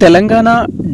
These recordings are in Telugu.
తెలంగాణ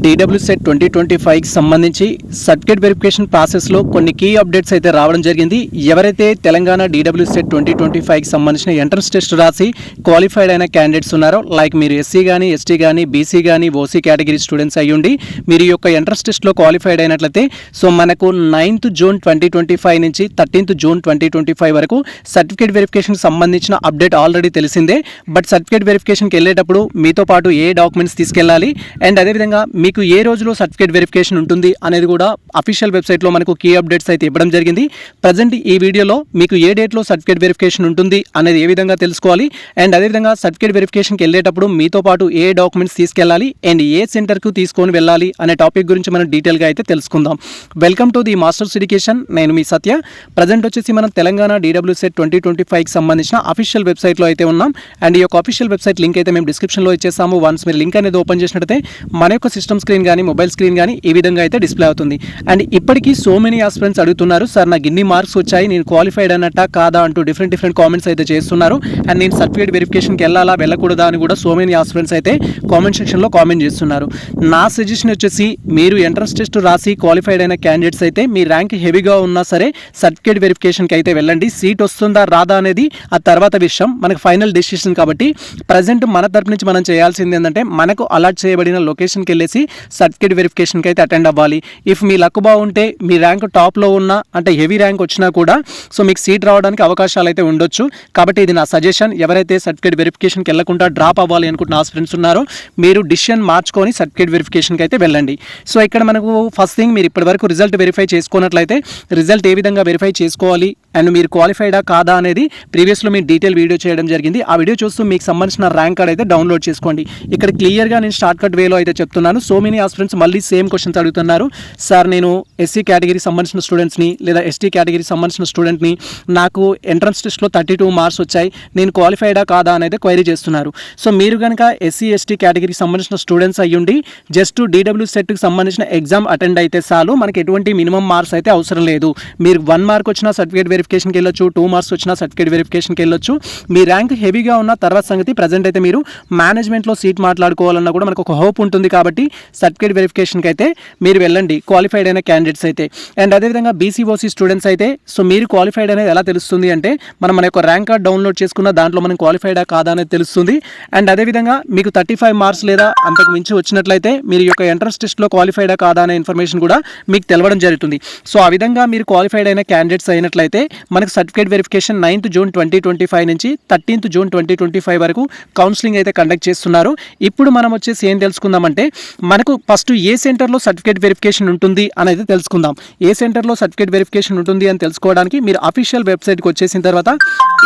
DWSET 2025కి సంబంధించి సర్టిఫికేట్ వెరిఫికేషన్ ప్రాసెస్లో కొన్ని కీ అప్డేట్స్ అయితే రావడం జరిగింది. ఎవరైతే తెలంగాణ DWSET 2025కి సంబంధించిన ఎంట్రన్స్ టెస్ట్ రాసి క్వాలిఫైడ్ అయిన క్యాండిడేట్స్ ఉన్నారో, లైక్ మీరు ఎస్సీ కానీ, ఎస్టీ కానీ, బీసీ కానీ, ఓసీ కేటగిరీ స్టూడెంట్స్ అయ్యుండి మీరు ఈ యొక్క ఎంట్రన్స్ టెస్ట్లో క్వాలిఫైడ్ అయినట్లయితే సో మనకు 9th June 2025 నుంచి 13th June 2025 వరకు సర్టిఫికేట్ వెరిఫికేషన్కి సంబంధించిన అప్డేట్ ఆల్రెడీ తెలిసిందే. బట్ సర్టిఫికేట్ వెరిఫికేషన్కి వెళ్ళేటప్పుడు మీతో పాటు ఏ డాక్యుమెంట్స్ తీసుకెళ్ళాలి అండ్ అదేవిధంగా మీకు ఏ రోజులో సర్టిఫికేట్ వెరిఫికేషన్ ఉంటుంది అనేది కూడా అఫీషియల్ వెబ్సైట్లో మనకు కీ అప్డేట్స్ అయితే ఇవ్వడం జరిగింది. ప్రజెంట్ ఈ వీడియోలో మీకు ఏ డేట్లో సర్టిఫికేట్ వెరిఫికేషన్ ఉంటుంది అనేది ఏ విధంగా తెలుసుకోవాలి అండ్ అదేవిధంగా సర్టిఫికేట్ వెరిఫికేషన్కి వెళ్ళేటప్పుడు మీతో పాటు ఏ డాక్యుమెంట్స్ తీసుకెళ్ళాలి అండ్ ఏ సెంటర్కు తీసుకొని వెళ్ళాలి అనే టాపిక్ గురించి మనం డీటెయిల్గా అయితే తెలుసుకుందాం. Welcome to the masters education. నేను మీ సత్య. ప్రజెంట్ వచ్చేసి మనం తెలంగాణ DWSET 2025కి సంబంధించిన అఫీషియల్ వెబ్సైట్లో అయితే ఉన్నాం అండ్ ఈ యొక్క అఫీషియల్ వెబ్సైట్ లింక్ అయితే మేము డిస్క్రిప్షన్లో ఇచ్చేసాము. వన్స్ మీరు లింక్ అనేది ఓపెన్ చేసినట్టయితే మన యొక్క సిస్టమ్ స్క్రీన్ కానీ, మొబైల్ స్క్రీన్ కానీ ఈ విధంగా అయితే డిస్ప్లే అవుతుంది. అండ్ ఇప్పటికీ సో మెనీ ఆస్పిరెంట్స్ అడుగుతున్నారు, సార్ నాకు ఇన్ని మార్క్స్ వచ్చాయి, నేను క్వాలిఫైడ్ అన్నట్ట కాదా అంటూ డిఫరెంట్ కామెంట్స్ అయితే చేస్తున్నారు. అండ్ నేను సర్టిఫికేట్ వెరిఫికేషన్కి వెళ్ళాలా వెళ్ళకూడదా అని కూడా సో మెనీ ఆస్పిరెంట్స్ అయితే కామెంట్ సెక్షన్లో కామెంట్ చేస్తున్నారు. నా సజెషన్ వచ్చేసి మీరు ఎంట్రన్స్ టెస్ట్ రాసి క్వాలిఫైడ్ అయిన క్యాండిడేట్స్ అయితే మీ ర్యాంక్ హెవీగా ఉన్నా సరే సర్టిఫికేట్ వెరిఫికేషన్కి అయితే వెళ్ళండి. సీట్ వస్తుందా రాదా అనేది ఆ తర్వాత విషయం, మనకు ఫైనల్ డెసిషన్ కాబట్టి ప్రజెంట్ మన తరపు నుంచి మనం చేయాల్సింది ఏంటంటే మనకు అలాట్ చేయబడిన లొకేషన్కి వెళ్ళేసి సర్టిఫికేట్ వెరిఫికేషన్కి అయితే అటెండ్ అవ్వాలి. ఇఫ్ మీ లక్ బాగుంటే మీ ర్యాంక్ టాప్లో ఉన్నా అంటే హెవీ ర్యాంక్ వచ్చినా కూడా సో మీకు సీట్ రావడానికి అవకాశాలు అయితే ఉండొచ్చు. కాబట్టి ఇది నా సజెషన్. ఎవరైతే సర్టిఫికేట్ వెరిఫికేషన్కి వెళ్ళకుండా డ్రాప్ అవ్వాలి అనుకుంటున్న ఆస్పిరెంట్స్ ఉన్నారో మీరు డిసిషన్ మార్చుకొని సర్టిఫికేట్ వెరిఫికేషన్కి అయితే వెళ్ళండి. సో ఇక్కడ మనకు ఫస్ట్ థింగ్ మీరు ఇప్పటివరకు రిజల్ట్ వెరిఫై చేసుకున్నట్లయితే రిజల్ట్ ఏ విధంగా వెరిఫై చేసుకోవాలి అండ్ మీరు క్వాలిఫైడా కాదా అనేది ప్రీవియస్లో మీరు డీటెయిల్ వీడియో చేయడం జరిగింది. ఆ వీడియో చూస్తూ మీకు సంబంధించిన ర్యాంక్ కార్డ్ అయితే డౌన్లోడ్ చేసుకోండి. ఇక్కడ క్లియర్గా నేను షార్ట్ కట్ వేలో అయితే చెప్తున్నాను. సో మెనీ ఆస్పిరెంట్స్ మళ్ళీ సేమ్ క్వశ్చన్స్ అడుగుతున్నారు, సార్ నేను ఎస్సీ కేటగిరీ సంబంధించిన స్టూడెంట్స్ని లేదా ఎస్టీ కేటగిరీ సంబంధించిన స్టూడెంట్ని, నాకు ఎంట్రన్స్ టెస్ట్లో 32 మార్క్స్ వచ్చాయి, నేను క్వాలిఫైడా కాదా అనేది క్వైరీ చేస్తున్నారు. సో మీరు కనుక ఎస్సీ ఎస్టీ కేటగిరీకి సంబంధించిన స్టూడెంట్స్ అయ్యుండి జస్ట్ DWSETకి సంబంధించిన ఎగ్జామ్ అటెండ్ అయితే చాలు, మనకి ఎటువంటి మినిమం మార్క్స్ అయితే అవసరం లేదు. మీరు 1 మార్క్ వచ్చినా సర్టిఫికేట్ వెరిఫికేషన్కి వెళ్ళొచ్చు, 2 మార్క్స్ వచ్చినా సర్టిఫికేట్ వెరిఫికేషన్కి వెళ్ళొచ్చు. మీ ర్యాంక్ హెవీగా ఉన్న తర్వాత సంగతి ప్రజెంట్ అయితే మీరు మేనేజ్మెంట్లో సీట్ మాట్లాడుకోవాలన్నా కూడా మనకు ఒక హోప్ ఉంటుంది. కాబట్టి సర్టిఫికేట్ వెరిఫికేషన్కి అయితే మీరు వెళ్ళండి క్వాలిఫైడ్ అయిన క్యాండిడేట్స్ అయితే. అండ్ అదేవిధంగా BCOC స్టూడెంట్స్ అయితే సో మీరు క్వాలిఫైడ్ అనేది ఎలా తెలుస్తుంది అంటే మన యొక్క ర్యాంక్ కార్డ్ డౌన్లోడ్ చేసుకున్న దాంట్లో మనం క్వాలిఫైడా కాదా అనేది తెలుస్తుంది. అండ్ అదేవిధంగా మీకు 35 మార్క్స్ లేదా అంతకు మించి వచ్చినట్లయితే మీరు యొక్క ఎంట్రన్స్ టెస్ట్లో క్వాలిఫైడా కాదా అనే ఇన్ఫర్మేషన్ కూడా మీకు తెలవడం జరుగుతుంది. సో ఆ విధంగా మీరు క్వాలిఫైడ్ అయిన క్యాండిడేట్స్ అయినట్లయితే మనకు సర్టిఫికేట్ వెరిఫికేషన్ 9th June 2025 నుంచి 13th June 2025 వరకు కౌన్సిలింగ్ అయితే కండక్ట్ చేస్తున్నారు. ఇప్పుడు మనం వచ్చేసి ఏం తెలుసుకుందామంటే మనకు ఫస్ట్ ఏ సెంటర్లో సర్టిఫికేట్ వెరిఫికేషన్ ఉంటుంది అనేది తెలుసుకుందాం. ఏ సెంటర్లో సర్టిఫికేట్ వెరిఫికేషన్ ఉంటుంది అని తెలుసుకోవడానికి మీరు అఫీషియల్ వెబ్సైట్కి వచ్చేసిన తర్వాత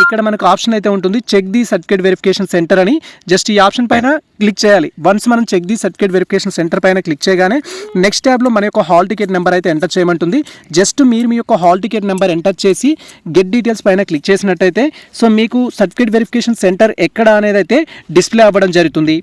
ఇక్కడ మనకు ఆప్షన్ అయితే ఉంటుంది, check the certificate verification centre అని. జస్ట్ ఈ ఆప్షన్ పైన క్లిక్ చేయాలి. వన్స్ మనం check the certificate verification centre పైన క్లిక్ చేయగానే నెక్స్ట్ ట్యాబ్లో మన యొక్క హాల్ టికెట్ నెంబర్ అయితే ఎంటర్ చేయమంటుంది. జస్ట్ మీరు మీ యొక్క హాల్ టికెట్ నెంబర్ ఎంటర్ చేసి గెట్ డీటెయిల్స్ పైన క్లిక్ చేసినట్టయితే సో మీకు సర్టిఫికేట్ వెరిఫికేషన్ సెంటర్ ఎక్కడ అనేది అయితే డిస్ప్లే అవ్వడం జరుగుతుంది.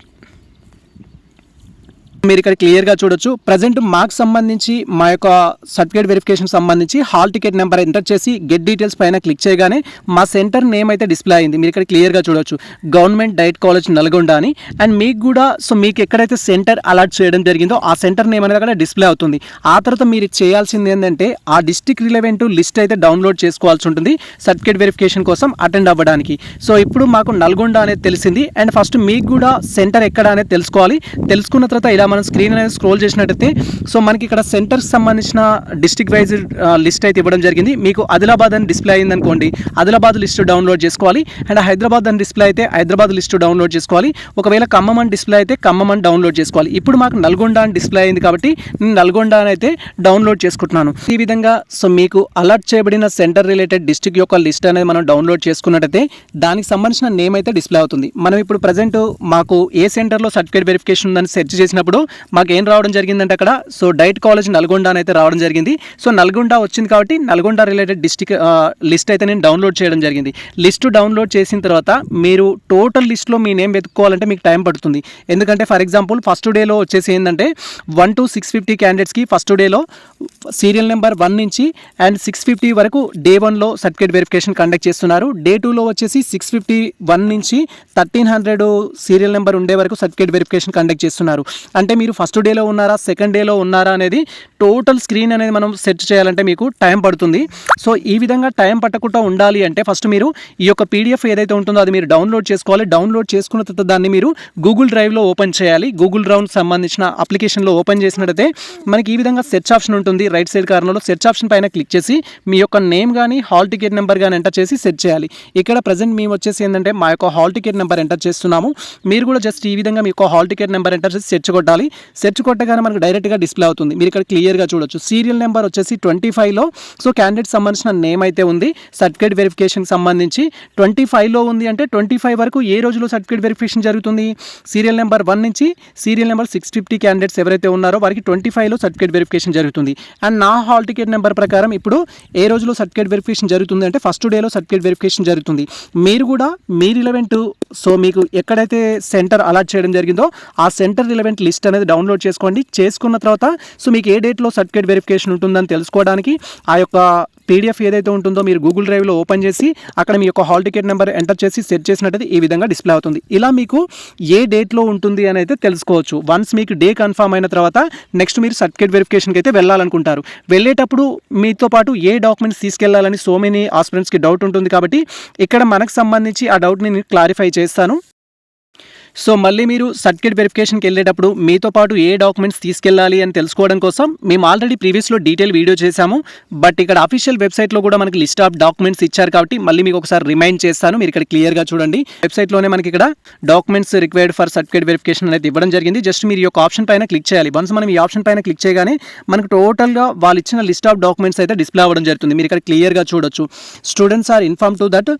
మీరు ఇక్కడ క్లియర్గా చూడొచ్చు. ప్రజెంట్ మాకు సంబంధించి మా యొక్క సర్టిఫికేట్ వెరిఫికేషన్ సంబంధించి హాల్ టికెట్ నెంబర్ ఎంటర్ చేసి గెట్ డీటెయిల్స్ పైన క్లిక్ చేయగానే మా సెంటర్ నేమ్ అయితే డిస్ప్లే అయింది. మీరు ఇక్కడ క్లియర్గా చూడొచ్చు, గవర్నమెంట్ డైట్ కాలేజ్ నల్గొండ అని. అండ్ మీకు కూడా సో మీకు ఎక్కడైతే సెంటర్ అలాట్ చేయడం జరిగిందో ఆ సెంటర్ నేమ్ అనేది అక్కడ డిస్ప్లే అవుతుంది. ఆ తర్వాత మీరు చేయాల్సింది ఏంటంటే ఆ డిస్ట్రిక్ట్ రిలవెంట్ లిస్ట్ అయితే డౌన్లోడ్ చేసుకోవాల్సి ఉంటుంది సర్టిఫికేట్ వెరిఫికేషన్ కోసం అటెండ్ అవ్వడానికి. సో ఇప్పుడు మాకు నల్గొండ అనేది తెలిసింది. అండ్ ఫస్ట్ మీకు కూడా సెంటర్ ఎక్కడ అనేది తెలుసుకోవాలి. తెలుసుకున్న తర్వాత ఇలా మనం స్క్రీన్ అనేది స్క్రోల్ చేసినట్టయితే సో మనకి ఇక్కడ సెంటర్కి సంబంధించిన డిస్ట్రిక్ట్ వైజ్ లిస్ట్ అయితే ఇవ్వడం జరిగింది. మీకు ఆదిలాబాద్ అని డిస్ప్లే అయింది అనుకోండి, ఆదిలాబాద్ లిస్ట్ డౌన్లోడ్ చేసుకోవాలి. అండ్ హైదరాబాద్ అని డిస్ప్లే అయితే హైదరాబాద్ లిస్ట్ డౌన్లోడ్ చేసుకోవాలి. ఒకవేళ ఖమ్మం అని డిస్ప్లే అయితే ఖమ్మం అని డౌన్లోడ్ చేసుకోవాలి. ఇప్పుడు మాకు నల్గొండ అని డిస్ప్లే అయింది కాబట్టి నేను నల్గొండ అని అయితే డౌన్లోడ్ చేసుకుంటున్నాను. ఈ విధంగా సో మీకు అలర్ట్ చేయబడిన సెంటర్ రిలేటెడ్ డిస్ట్రిక్ట్ యొక్క లిస్ట్ అనేది మనం డౌన్లోడ్ చేసుకున్నట్టయితే దానికి సంబంధించిన నేమ్ అయితే డిస్ప్లే అవుతుంది. మనం ఇప్పుడు ప్రజెంట్ మాకు ఏ సెంటర్లో సర్టిఫికేట్ వెరిఫికేషన్ ఉందని సెర్చ్ చేసినప్పుడు మాకు ఏం రావడం జరిగిందంటే అక్కడ సో డైట్ కాలేజ్ నల్గొండ అని అయితే రావడం జరిగింది. సో నల్గొండ వచ్చింది కాబట్టి నల్గొండ రిలేటెడ్ డిస్ట్రిక్ట్ లిస్ట్ అయితే నేను డౌన్లోడ్ చేయడం జరిగింది. లిస్ట్ డౌన్లోడ్ చేసిన తర్వాత మీరు టోటల్ లిస్ట్లో మీ నేమ్ వెతుక్కోవాలంటే మీకు టైం పడుతుంది. ఎందుకంటే ఫర్ ఎగ్జాంపుల్ ఫస్ట్ డేలో వచ్చేసి ఏంటంటే 1 to 650 క్యాండిడేట్స్కి ఫస్ట్ డేలో సీరియల్ నెంబర్ 1 నుంచి అండ్ 650 వరకు డే 1లో సర్టిఫికేట్ వెరిఫికేషన్ కండక్ట్ చేస్తున్నారు. డే 2లో వచ్చేసి 651 నుంచి 1300 సీరియల్ నెంబర్ ఉండే వరకు సర్టిఫికేట్ వెరిఫికేషన్ కండక్ట్ చేస్తున్నారు. అంటే అంటే మీరు ఫస్ట్ డేలో ఉన్నారా, సెకండ్ డేలో ఉన్నారా అనేది టోటల్ స్క్రీన్ అనేది మనం సెర్చ్ చేయాలంటే మీకు టైం పడుతుంది. సో ఈ విధంగా టైం పట్టకుండా ఉండాలి అంటే ఫస్ట్ మీరు ఈ యొక్క పీడిఎఫ్ ఏదైతే ఉంటుందో అది మీరు డౌన్లోడ్ చేసుకోవాలి. డౌన్లోడ్ చేసుకున్న తర్వాత దాన్ని మీరు గూగుల్ డ్రైవ్లో ఓపెన్ చేయాలి. గూగుల్ డ్రైవ్ సంబంధించిన అప్లికేషన్లో ఓపెన్ చేసినట్టయితే మనకి ఈ విధంగా సెర్చ్ ఆప్షన్ ఉంటుంది. రైట్ సైడ్ కార్నర్లో సెర్చ్ ఆప్షన్ పైన క్లిక్ చేసి మీ యొక్క నేమ్ కానీ హాల్ టికెట్ నెంబర్ కానీ ఎంటర్ చేసి సెర్చ్ చేయాలి. ఇక్కడ ప్రజెంట్ మేము వచ్చేసి ఏంటంటే మా యొక్క హాల్ టికెట్ నెంబర్ ఎంటర్ చేస్తున్నాము. మీరు కూడా జస్ట్ ఈ విధంగా మీ యొక్క హాల్ టికెట్ నెంబర్ ఎంటర్ చేసి సెర్చ్ కొట్టాలి. సెర్చ్ కొట్టగానే మనకు డైరెక్ట్గా డిస్ప్లే అవుతుంది. మీరు ఇక్కడ క్లియర్గా చూడొచ్చు. సీరియల్ నెంబర్ వచ్చేసి 25లో సో క్యాండిడేట్ సంబంధించిన నేమ్ అయితే ఉంది. సర్టిఫికేట్ వెరిఫికేషన్కి సంబంధించి 25లో ఉంది అంటే 25 వరకు ఏ రోజులో సర్టిఫికేట్ వెరిఫికేషన్ జరుగుతుంది. సీరియల్ నెంబర్ 1 నుంచి సీరియల్ నెంబర్ 650 క్యాండిడేట్స్ ఎవరైతే ఉన్నారో వారికి 25లో సర్టిఫికేట్ వెరిఫికేషన్ జరుగుతుంది. అండ్ నా హాల్ టికెట్ నెంబర్ ప్రకారం ఇప్పుడు ఏ రోజులో సర్టిఫికేట్ వెరిఫికేషన్ జరుగుతుంది అంటే ఫస్ట్ డేలో సర్టిఫికేట్ వెరిఫికేషన్ జరుగుతుంది. మీరు కూడా మీ రిలవెంట్ సో మీకు ఎక్కడైతే సెంటర్ అలాట్ చేయడం జరిగిందో ఆ సెంటర్ రిలవెంట్ లిస్ట్ అనేది డౌన్లోడ్ చేసుకోండి. చేసుకున్న తర్వాత సో మీకు ఏ డేట్లో సర్టిఫికేట్ వెరిఫికేషన్ ఉంటుందని తెలుసుకోవడానికి ఆ యొక్క పీడిఎఫ్ ఏదైతే ఉంటుందో మీరు గూగుల్ డ్రైవ్లో ఓపెన్ చేసి అక్కడ మీ యొక్క హాల్ టికెట్ నెంబర్ ఎంటర్ చేసి సెట్ చేసినట్టయితే ఈ విధంగా డిస్ప్లే అవుతుంది. ఇలా మీకు ఏ డేట్లో ఉంటుంది అని అయితే తెలుసుకోవచ్చు. వన్స్ మీకు డే కన్ఫర్మ్ అయిన తర్వాత నెక్స్ట్ మీరు సర్టిఫికేట్ వెరిఫికేషన్కి అయితే వెళ్ళాలనుకుంటారు. వెళ్ళేటప్పుడు మీతో పాటు ఏ డాక్యుమెంట్స్ తీసుకెళ్లాలని సో మెనీ ఆస్పిరెంట్స్కి డౌట్ ఉంటుంది. కాబట్టి ఇక్కడ మనకు సంబంధించి ఆ డౌట్ని నేను క్లారిఫై చేస్తాను. సో మళ్ళీ మీరు సర్టిఫికేట్ వెరిఫికేషన్కి వెళ్ళేటప్పుడు మీతో పాటు ఏ డాక్యుమెంట్స్ తీసుకెళ్ళాలి అని తెలుసుకోవడం కోసం మేము ఆల్రెడీ ప్రీవియస్లో డీటెయిల్ వీడియో చేశాము. బట్ ఇక్కడ అఫీషియల్ వెబ్సైట్లో కూడా మనకి లిస్ట్ ఆఫ్ డాక్యుమెంట్స్ ఇచ్చారు కాబట్టి మళ్ళీ మీకు ఒకసారి రిమైండ్ చేస్తాను. మీరు ఇక్కడ క్లియర్గా చూడండి. వెబ్సైట్లోనే మనకి ఇక్కడ documents required for certificate verification అనేది ఇవ్వడం జరిగింది. జస్ట్ మీరు ఈ యొక్క ఆప్షన్ పైన క్లిక్ చేయాలి. వన్స్ మనం ఈ ఆప్షన్ పైన క్లిక్ చేయగానే మనకు టోటల్గా వాళ్ళు ఇచ్చిన లిస్ట్ ఆఫ్ డాక్యుమెంట్స్ అయితే డిస్ప్లే అవ్వడం జరుగుతుంది. మీరు ఇక్కడ క్లియర్గా చూడొచ్చు. Students are inform to that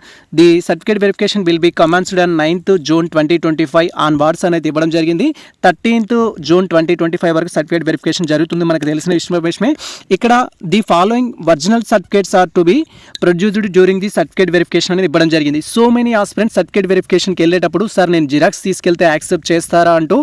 the certificate verification will be commenced on 9th June 2025 onwards అనేది ఇవ్వడం జరిగింది. 13th June 2025 వరకు సర్టిఫికేట్ వెరిఫికేషన్ జరుగుతుంది. మనకు తెలిసిన ఇన్ఫర్మేషనే. ఇక్కడ the following original certificates are to be produced during the certificate verification అనేది ఇవ్వడం జరిగింది. సో మెనీ ఆస్పిరెంట్స్ సర్టిఫికేట్ వెరిఫికేషన్కి వెళ్ళేటప్పుడు సార్ నేను జిరాక్స్ తీసుకెళ్తే యాక్సెప్ట్ చేస్తారా అంటూ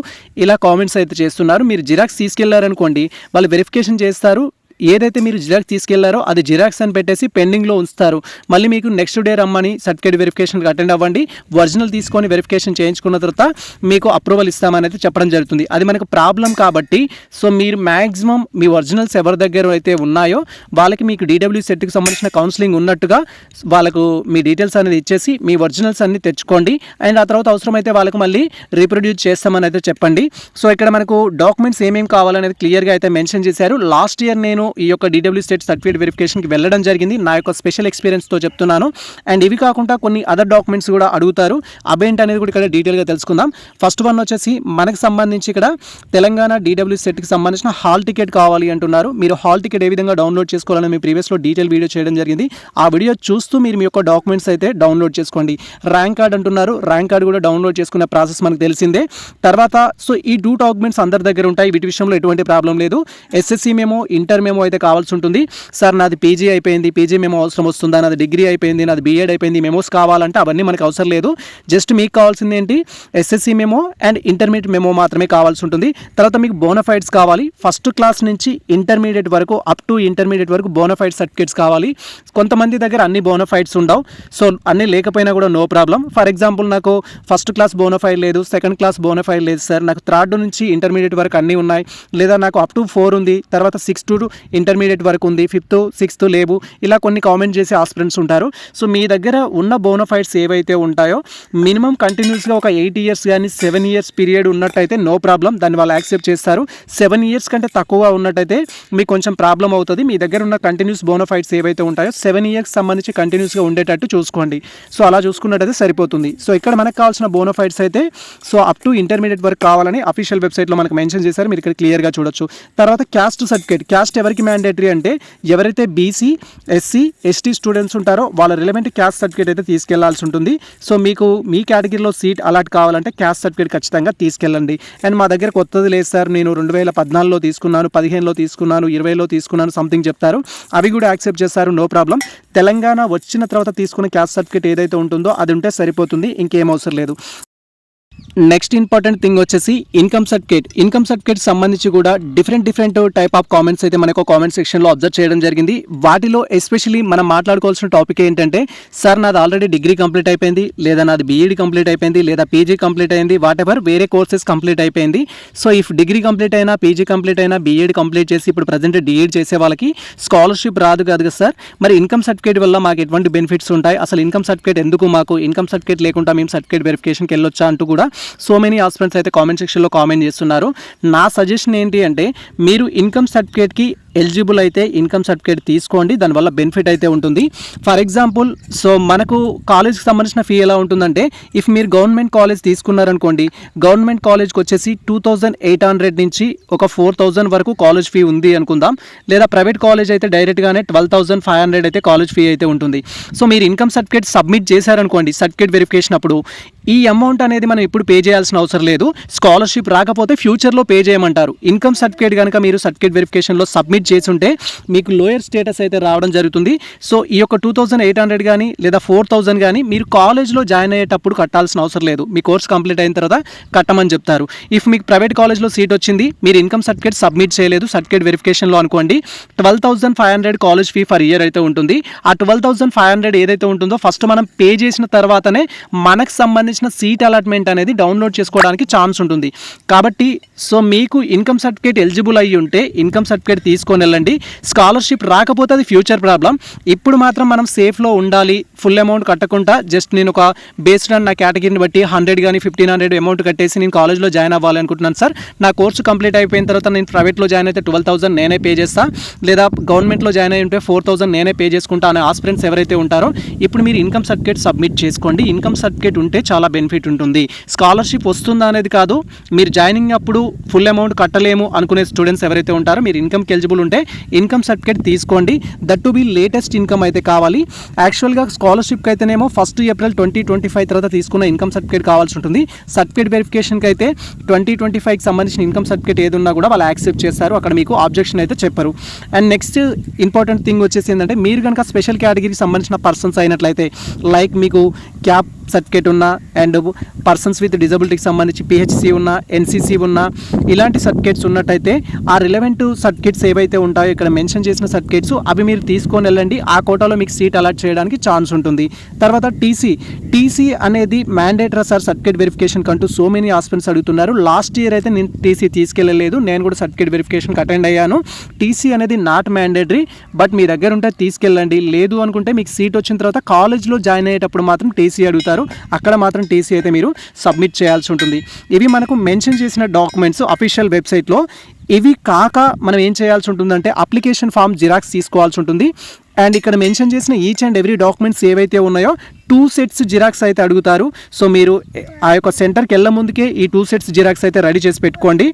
ఇలా కామెంట్స్ అయితే చేస్తున్నారు. మీరు జిరాక్స్ తీసుకెళ్లారనుకోండి వాళ్ళు వెరిఫికేషన్ చేస్తారు. ఏదైతే మీరు జిరాక్స్ తీసుకెళ్లారో అది జిరాక్స్ అని పెట్టేసి పెండింగ్లో ఉంచుతారు. మళ్ళీ మీకు నెక్స్ట్ డే రమ్మని సర్టిఫికేట్ వెరిఫికేషన్కి అటెండ్ అవ్వండి. ఒరిజినల్ తీసుకొని వెరిఫికేషన్ చేయించుకున్న తర్వాత మీకు అప్రూవల్ ఇస్తామని అయితే చెప్పడం జరుగుతుంది. అది మనకు ప్రాబ్లం కాబట్టి సో మీరు మ్యాక్సిమం మీ ఒరిజినల్స్ ఎవరి దగ్గర అయితే ఉన్నాయో వాళ్ళకి మీకు డీడబ్ల్యూ సెట్కి సంబంధించిన కౌన్సిలింగ్ ఉన్నట్టుగా వాళ్ళకు మీ డీటెయిల్స్ అనేది ఇచ్చేసి మీ ఒరిజినల్స్ అన్ని తెచ్చుకోండి. అండ్ ఆ తర్వాత అవసరమైతే వాళ్ళకి మళ్ళీ రీప్రొడ్యూస్ చేస్తామని అయితే చెప్పండి. సో ఇక్కడ మనకు డాక్యుమెంట్స్ ఏమేమి కావాలనేది క్లియర్గా అయితే మెన్షన్ చేశారు. లాస్ట్ ఇయర్ నేను ఈ యొక్క డీడబ్ల్యూ స్టేట్ సర్టిఫికేట్ వెరిఫికేషన్కి వెళ్ళడం జరిగింది. నా యొక్క స్పెషల్ ఎక్స్పీరియన్స్తో చెప్తున్నాను. అండ్ ఇవి కాకుండా కొన్ని అదర్ డాక్యుమెంట్స్ కూడా అడుగుతారు. అవేంటి అనేది కూడా ఇక్కడ డీటెయిల్గా తెలుసుకుందాం. ఫస్ట్ వన్ వచ్చేసి మనకు సంబంధించి ఇక్కడ తెలంగాణ డీడబ్ల్యూ సెట్కి సంబంధించిన హాల్ టికెట్ కావాలి అంటున్నారు. మీరు హాల్ టికెట్ ఏ విధంగా డౌన్లోడ్ చేసుకోవాలని మీ ప్రీవియస్లో డీటెయిల్ వీడియో చేయడం జరిగింది. ఆ వీడియో చూస్తూ మీరు మీ యొక్క డాక్యుమెంట్స్ అయితే డౌన్లోడ్ చేసుకోండి. ర్యాంక్ కార్డ్ అంటున్నారు. ర్యాంక్ కార్డ్ కూడా డౌన్లోడ్ చేసుకునే ప్రాసెస్ మనకు తెలిసిందే. తర్వాత సో ఈ 2 డాక్యుమెంట్స్ అందరి దగ్గర ఉంటాయి. వీటి విషయంలో ఎటువంటి ప్రాబ్లం లేదు. ఎస్ఎస్సి మేమో ఇంటర్ మేమో అయితే కావాల్సి ఉంటుంది. సార్ నాది పీజీ అయిపోయింది, పీజీ మేమో అవసరం వస్తుందా, నాది డిగ్రీ అయిపోయింది, నాది బీఎడ్ అయిపోయింది, మెమోస్ కావాలంటే అవన్నీ మనకు అవసరం లేదు. జస్ట్ మీకు కావాల్సింది ఏంటి SSC memo and intermediate memo మాత్రమే కావాల్సి ఉంటుంది. తర్వాత మీకు బోనఫైడ్స్ కావాలి. ఫస్ట్ క్లాస్ నుంచి ఇంటర్మీడియట్ వరకు అప్ టు ఇంటర్మీడియట్ వరకు బోనఫైడ్ సర్టిఫికేట్స్ కావాలి. కొంతమంది దగ్గర అన్ని బోనఫైడ్స్ ఉండవు. సో అన్నీ లేకపోయినా కూడా నో ప్రాబ్లం. ఫర్ ఎగ్జాంపుల్ నాకు ఫస్ట్ క్లాస్ బోనఫైడ్ లేదు, సెకండ్ క్లాస్ బోనఫైడ్ లేదు సార్, నాకు థర్డ్ నుంచి ఇంటర్మీడియట్ వరకు అన్నీ ఉన్నాయి, లేదా నాకు అప్ టు 4 ఉంది, తర్వాత 6 to ఇంటర్మీడియట్ వరకు ఉంది, 5th 6th లేవు, ఇలా కొన్ని కామెంట్ చేసే ఆస్పిరెంట్స్ ఉంటారు. సో మీ దగ్గర ఉన్న బోనఫైడ్స్ ఏవైతే ఉంటాయో మినిమం కంటిన్యూస్గా ఒక 8 years కానీ 7 years పీరియడ్ ఉన్నట్టయితే నో ప్రాబ్లం, దాన్ని వాళ్ళు యాక్సెప్ట్ చేస్తారు. 7 years కంటే తక్కువగా ఉన్నట్టయితే మీకు కొంచెం ప్రాబ్లం అవుతుంది. మీ దగ్గర ఉన్న కంటిన్యూస్ బోనఫైడ్స్ ఏవైతే ఉంటాయో 7 years సంబంధించి కంటిన్యూస్గా ఉండేటట్టు చూసుకోండి. సో అలా చూసుకున్నట్టయితే సరిపోతుంది. సో ఇక్కడ మనకు కావాల్సిన బోనఫైడ్స్ అయితే సో అప్ టు ఇంటర్మీడియట్ వరకు కావాలని అఫీషియల్ వెబ్సైట్లో మనకు మెన్షన్ చేశారు. మీరు ఇక్కడ క్లియర్గా చూడొచ్చు. తర్వాత క్యాస్ట్ సర్టిఫికేట్. క్యాస్ట్ ఎవరికి మ్యాండేటరీ అంటే ఎవరైతే బీసీ, ఎస్సీ, ఎస్టీ స్టూడెంట్స్ ఉంటారో వాళ్ళ రిలవెంట్ క్యాస్ట్ సర్టిఫికేట్ అయితే తీసుకెళ్లాల్సి ఉంటుంది. సో మీకు మీ కేటగిరీలో సీట్ అలాట్ కావాలంటే క్యాస్ట్ సర్టిఫికేట్ ఖచ్చితంగా తీసుకెళ్ళండి. అండ్ మా దగ్గర కొత్తది లేదు సార్, నేను 2014లో తీసుకున్నాను, 15లో తీసుకున్నాను, 20లో తీసుకున్నాను సంథింగ్ చెప్తారు. అవి కూడా యాక్సెప్ట్ చేస్తారు, నో ప్రాబ్లం. తెలంగాణ వచ్చిన తర్వాత తీసుకున్న క్యాస్ట్ సర్టిఫికేట్ ఏదైతే ఉంటుందో అది ఉంటే సరిపోతుంది, ఇంకేం అవసరం లేదు. నెక్స్ట్ ఇంపార్టెంట్ థింగ్ వచ్చేసి ఇన్కమ్ సర్టిఫికేట్ సంబంధించి కూడా డిఫరెంట్ టైప్ ఆఫ్ కామెంట్స్ అయితే మనకు కామెంట్ సెక్షన్లో అబ్జర్వ్ చేయడం జరిగింది. వాటిలో ఎస్పెషల్లీ మనం మాట్లాడుకోవాల్సిన టాపిక్ ఏంటంటే, సార్ నాది ఆల్రెడీ డిగ్రీ కంప్లీట్ అయిపోయింది, లేదా నాది బీఈడీ కంప్లీట్ అయిపోయింది, లేదా పీజీ కంప్లీట్ అయింది, వాట్ ఎవర్ వేరే కోర్సెస్ కంప్లీట్ అయిపోయింది. సో ఇఫ్ డిగ్రీ కంప్లీట్ అయినా, పీజీ కంప్లీట్ అయినా, బీఈడీ కంప్లీట్ చేసి ఇప్పుడు ప్రజెంట్ డిఈడీ చేసే వాళ్ళకి స్కాలర్షిప్ రాదు కాదు కదా సార్, మరి ఇన్కమ్ సర్టిఫికేట్ వల్ల మాకు ఎటువంటి బెనిఫిట్స్ ఉంటాయి, అసలు ఇన్కమ్ సర్టిఫికేట్ ఎందుకు, మాకు ఇన్కమ్ సర్టిఫికేట్ లేకుండా మేము సర్టిఫికేట్ వెరిఫికేషన్కి వెళ్ళొచ్చా అంటూ కూడా సో మెనీ ఆస్పిరెంట్స్ అయితే కామెంట్ సెక్షన్లో కామెంట్ చేస్తున్నారు. నా సజెషన్ ఏంటి అంటే, మీరు ఇన్కమ్ సర్టిఫికేట్కి ఎలిజిబుల్ అయితే ఇన్కమ్ సర్టిఫికేట్ తీసుకోండి, దానివల్ల బెనిఫిట్ అయితే ఉంటుంది. ఫర్ ఎగ్జాంపుల్, సో మనకు కాలేజ్కి సంబంధించిన ఫీ ఎలా ఉంటుందంటే, ఇఫ్ మీరు గవర్నమెంట్ కాలేజ్ తీసుకున్నారనుకోండి, గవర్నమెంట్ కాలేజ్కి వచ్చేసి 2800 నుంచి ఒక 4000 వరకు కాలేజ్ ఫీ ఉంది అనుకుందాం. లేదా ప్రైవేట్ కాలేజ్ అయితే డైరెక్ట్గానే 12500 అయితే కాలేజ్ ఫీ అయితే ఉంటుంది. సో మీరు ఇన్కమ్ సర్టిఫికేట్ సబ్మిట్ చేశారనుకోండి, సర్టిఫికేట్ వెరిఫికేషన్ అప్పుడు ఈ అమౌంట్ అనేది మనం ఇప్పుడు పే చేయాల్సిన అవసరం లేదు. స్కాలర్షిప్ రాకపోతే ఫ్యూచర్లో పే చేయమంటారు. ఇన్కమ్ సర్టిఫికేట్ కనుక మీరు సర్టిఫికేట్ వెరిఫికేషన్లో సబ్మిట్ చేసి ఉంటే మీకు లోయర్ స్టేటస్ అయితే రావడం జరుగుతుంది. సో ఈ యొక్క 2800 కానీ లేదా 4000 కానీ మీరు కాలేజ్లో జాయిన్ అయ్యేటప్పుడు కట్టాల్సిన అవసరం లేదు. మీ కోర్స్ కంప్లీట్ అయిన తర్వాత కట్టమని చెప్తారు. ఇఫ్ మీకు ప్రైవేట్ కాలేజ్లో సీట్ వచ్చింది, మీరు ఇన్కమ్ సర్టిఫికేట్ సబ్మిట్ చేయలేదు సర్టిఫికేట్ వెరిఫికేషన్లో అనుకోండి, 12500 కాలేజ్ ఫీ ఫర్ ఇయర్ అయితే ఉంటుంది. ఆ 12500 ఏదైతే ఉంటుందో ఫస్ట్ మనం పే చేసిన తర్వాతనే మనకు సంబంధించిన సీట్ అలాట్మెంట్ అనేది డౌన్లోడ్ చేసుకోవడానికి ఛాన్స్ ఉంటుంది. కాబట్టి సో మీకు ఇన్కమ్ సర్టిఫికేట్ ఎలిజిబుల్ అయ్యి ఉంటే ఇన్కమ్ సర్టిఫికేట్ తీసుకొని వెళ్ళండి. స్కాలర్షిప్ రాకపోతే అది ఫ్యూచర్ ప్రాబ్లం. ఇప్పుడు మాత్రం మనం సేఫ్లో ఉండాలి, ఫుల్ అమౌంట్ కట్టకుండా జస్ట్ నేను ఒక బేస్డ్ ఆన్ నా కేటగిరీని బట్టి 100 కానీ 1500 అమౌంట్ కట్టేసి నేను కాలేజ్లో జాయిన్ అవ్వాలి అనుకుంటున్నాను సార్, నా కోర్సు కంప్లీట్ అయిపోయిన తర్వాత నేను ప్రైవేట్లో జాయిన్ అయితే 12000 నేనే పే చేస్తా, లేదా గవర్నమెంట్లో జాయిన్ అయి ఉంటే 4000 నేనే పే చేసుకుంటా అనే ఆస్పిరెంట్స్ ఎవరైతే ఉంటారో ఇప్పుడు మీరు ఇన్కమ్ సర్టిఫికేట్ సబ్మిట్ చేసుకోండి. ఇన్కమ్ సర్టిఫికేట్ ఉంటే చాలా బెనిఫిట్ ఉంటుంది. స్కాలర్షిప్ వస్తుందా అనేది కాదు, మీరు జాయినింగ్ అప్పుడు ఫుల్ అమౌంట్ కట్టలేము అనుకునే స్టూడెంట్స్ ఎవరైతే ఉంటారో మీరు ఇన్కమ్కి ఎలిజిబుల్ ఉంటే ఇన్కమ్ సర్టిఫికేట్ తీసుకోండి. That to be latest income అయితే కావాలి. యాక్చువల్గా స్కాలర్షిప్కి అయితేనేమో 1 ఏప్రిల్ 2025 తర్వాత తీసుకున్న ఇన్కమ్ సర్టిఫికేట్ కావాల్సి ఉంటుంది. సర్టిఫికేట్ వెరిఫికేషన్కి అయితే 2025కి సంబంధించిన ఇన్కమ్ సర్టిఫికేట్ ఏది ఉన్నా కూడా వాళ్ళు యాక్సెప్ట్ చేస్తారు, అక్కడ మీకు ఆబ్జెక్షన్ అయితే చెప్పరు. అండ్ నెక్స్ట్ ఇంపార్టెంట్ థింగ్ వచ్చేసి ఏంటంటే, మీరు కనుక స్పెషల్ కేటగిరీకి సంబంధించిన పర్సన్స్ అయినట్లయితే, లైక్ మీకు క్యాప్ సర్టిఫికేట్ ఉన్న అండ్ పర్సన్స్ విత్ డిజబిలిటీకి సంబంధించి పిహెచ్సి ఉన్న, ఎన్సీసీ ఉన్న, ఇలాంటి సర్టిఫికేట్స్ ఉన్నట్టయితే ఆ రిలవెంట్ సర్టిఫికేట్స్ ఏవైతే ఉంటాయో ఇక్కడ మెన్షన్ చేసిన సర్టిఫికేట్స్ అవి మీరు తీసుకొని వెళ్ళండి. ఆ కోటాలో మీకు సీట్ అలాట్ చేయడానికి ఛాన్స్ ఉంటుంది. తర్వాత టీసీ అనేది మ్యాండేటరీ సార్ సర్టిఫికేట్ వెరిఫికేషన్ కంటూ సో మెనీ ఆస్పిరెంట్స్ అడుగుతున్నారు. లాస్ట్ ఇయర్ అయితే నేను టీసీ తీసుకెళ్ళలేదు, నేను కూడా సర్టిఫికేట్ వెరిఫికేషన్కి అటెండ్ అయ్యాను. టీసీ అనేది నాట్ మ్యాండేటరీ, బట్ మీ దగ్గర ఉంటే తీసుకెళ్ళండి. లేదు అనుకుంటే మీకు సీట్ వచ్చిన తర్వాత కాలేజ్లో జాయిన్ అయ్యేటప్పుడు మాత్రం టీసీ అడుగుతారు, అక్కడ మాత్రం టీసీ అయితే మీరు సబ్మిట్ చేయాల్సి ఉంటుంది. ఇవి మనకు మెన్షన్ చేసిన డాక్యుమెంట్స్ అఫీషియల్ వెబ్సైట్లో. ఇవి కాక మనం ఏం చేయాల్సి ఉంటుందంటే అప్లికేషన్ ఫామ్ జిరాక్స్ తీసుకోవాల్సి ఉంటుంది. అండ్ ఇక్కడ మెన్షన్ చేసిన ఈచ్ అండ్ ఎవ్రీ డాక్యుమెంట్స్ ఏవైతే ఉన్నాయో 2 sets జిరాక్స్ అయితే అడుగుతారు. సో మీరు ఆ యొక్క సెంటర్కి వెళ్ళే ముందుకే ఈ 2 sets జిరాక్స్ అయితే రెడీ చేసి పెట్టుకోండి.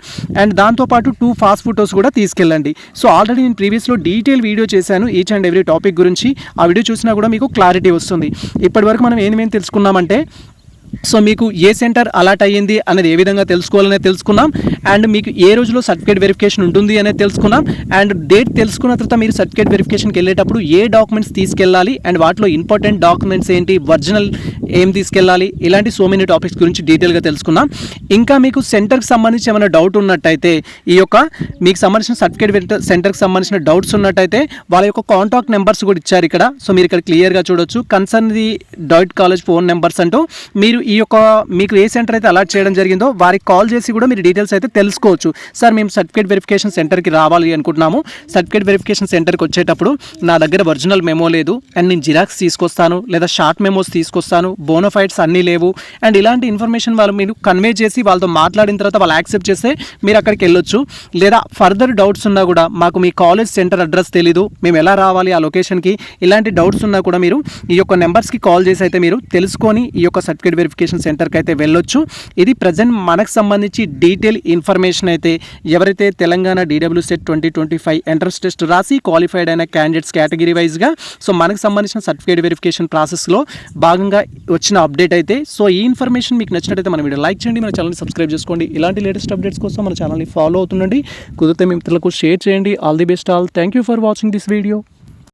అండ్ దాంతోపాటు 2 ఫాస్ట్ ఫోటోస్ కూడా తీసుకెళ్ళండి. సో ఆల్రెడీ నేను ప్రీవియస్లో డీటెయిల్ వీడియో చేశాను ఈచ్ అండ్ ఎవ్రీ టాపిక్ గురించి, ఆ వీడియో చూసినా కూడా మీకు క్లారిటీ వస్తుంది. ఇప్పటివరకు మనం ఏమేమి తెలుసుకున్నామంటే, సో మీకు ఏ సెంటర్ అలాట్ అయ్యింది అనేది ఏ విధంగా తెలుసుకోవాలనేది తెలుసుకున్నాం. అండ్ మీకు ఏ రోజులో సర్టిఫికేట్ వెరిఫికేషన్ ఉంటుంది అనేది తెలుసుకున్నాం. అండ్ డేట్ తెలుసుకున్న తర్వాత మీరు సర్టిఫికేట్ వెరిఫికేషన్కి వెళ్ళేటప్పుడు ఏ డాక్యుమెంట్స్ తీసుకెళ్ళాలి అండ్ వాటిలో ఇంపార్టెంట్ డాక్యుమెంట్స్ ఏంటి, ఒరిజినల్ ఏం తీసుకెళ్ళాలి, ఇలాంటి సో మెనీ టాపిక్స్ గురించి డీటెయిల్గా తెలుసుకున్నాం. ఇంకా మీకు సెంటర్కి సంబంధించి ఏమైనా డౌట్ ఉన్నట్టయితే, ఈ యొక్క మీకు సంబంధించిన సర్టిఫికేట్ సెంటర్కి సంబంధించిన డౌట్స్ ఉన్నట్టయితే వాళ్ళ యొక్క కాంటాక్ట్ నెంబర్స్ కూడా ఇచ్చారు ఇక్కడ. సో మీరు ఇక్కడ క్లియర్గా చూడొచ్చు, concern the doubt college phone numbers అంటూ. మీరు ఈ యొక్క మీకు ఏ సెంటర్ అయితే అలాట్ చేయడం జరిగిందో వారికి కాల్ చేసి కూడా మీరు డీటెయిల్స్ అయితే తెలుసుకోవచ్చు. సార్ మేము సర్టిఫికేట్ వెరిఫికేషన్ సెంటర్కి రావాలి అనుకుంటున్నాము, సర్టిఫికేట్ వెరిఫికేషన్ సెంటర్కి వచ్చేటప్పుడు నా దగ్గర ఒరిజినల్ మెమో లేదు అండ్ నేను జిరాక్స్ తీసుకొస్తాను, లేదా షార్ట్ మెమోస్ తీసుకొస్తాను, బోనోఫైడ్స్ అన్నీ లేవు అండ్ ఇలాంటి ఇన్ఫర్మేషన్ వాళ్ళు మీరు కన్వే చేసి వాళ్ళతో మాట్లాడిన తర్వాత వాళ్ళు యాక్సెప్ట్ చేస్తే మీరు అక్కడికి వెళ్ళొచ్చు. లేదా ఫర్దర్ డౌట్స్ ఉన్నా కూడా, మాకు మీ కాలేజ్ సెంటర్ అడ్రస్ తెలీదు, మేము ఎలా రావాలి ఆ లొకేషన్కి, ఇలాంటి డౌట్స్ ఉన్నా కూడా మీరు ఈ యొక్క నెంబర్స్కి కాల్ చేసి అయితే మీరు తెలుసుకొని ఈ యొక్క సర్టిఫికేట్ వెరిఫికేషన్ సెంటర్కి అయితే వెళ్ళొచ్చు. ఇది ప్రజెంట్ మనకు సంబంధించి డీటెయిల్ ఇన్ఫర్మేషన్ అయితే ఎవరైతే తెలంగాణ DWSET 2025 ఎంట్రన్స్ టెస్ట్ రాసి క్వాలిఫైడ్ అయిన క్యాండిడేట్స్ కేటగిరీ వైజ్గా సో మనకు సంబంధించిన సర్టిఫికేట్ వెరిఫికేషన్ ప్రాసెస్లో భాగంగా వచ్చిన అప్డేట్ అయితే. సో ఈ ఇన్ఫర్మేషన్ మీకు నచ్చినట్టయితే మన వీడియో లైక్ చేయండి, మన ఛానల్ని సబ్స్క్రైబ్ చేసుకోండి. ఇలాంటి లేటెస్ట్ అప్డేట్స్ కోసం మన ఛానల్ని ఫాలో అవుతుండండి. కుదిరితే మీ మిత్రులకు షేర్ చేయండి. All the best all. Thank you for watching this video.